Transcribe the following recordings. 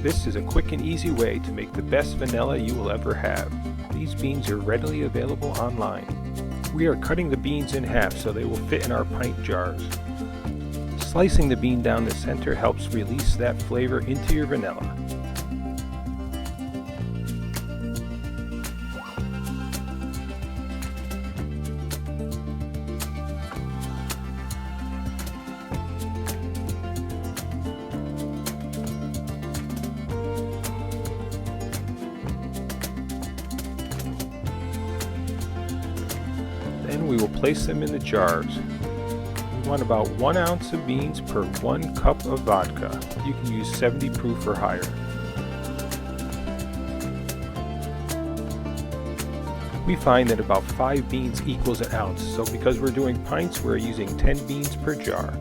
This is a quick and easy way to make the best vanilla you will ever have. These beans are readily available online. We are cutting the beans in half so they will fit in our pint jars. Slicing the bean down the center helps release that flavor into your vanilla. Then we will place them in the jars. We want about 1 ounce of beans per 1 cup of vodka. You can use 70 proof or higher. We find that about 5 beans equals an ounce, so because we're doing pints, we're using 10 beans per jar.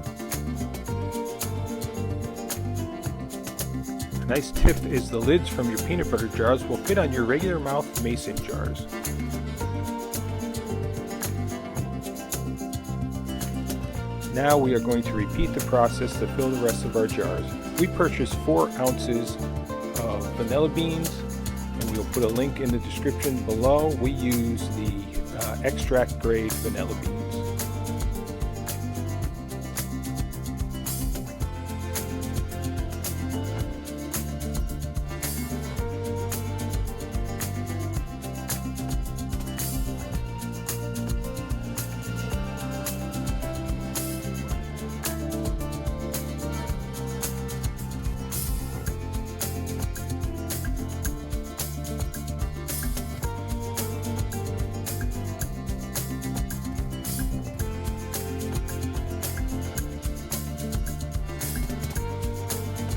A nice tip is the lids from your peanut butter jars will fit on your regular mouth mason jars. Now we are going to repeat the process to fill the rest of our jars. We purchased 4 ounces of vanilla beans, and we'll put a link in the description below. We use the extract grade vanilla beans.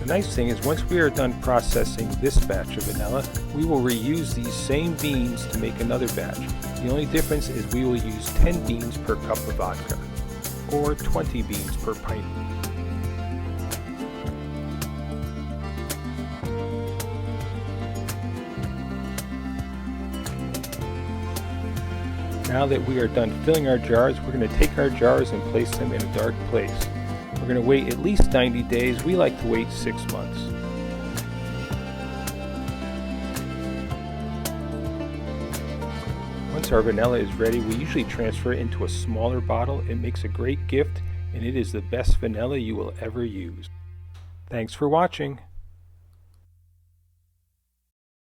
The nice thing is once we are done processing this batch of vanilla, we will reuse these same beans to make another batch. The only difference is we will use 10 beans per cup of vodka, or 20 beans per pint. Now that we are done filling our jars, we're going to take our jars and place them in a dark place. We're going to wait at least 90 days. We like to wait 6 months. Once our vanilla is ready, we usually transfer it into a smaller bottle. It makes a great gift, and it is the best vanilla you will ever use. Thanks for watching.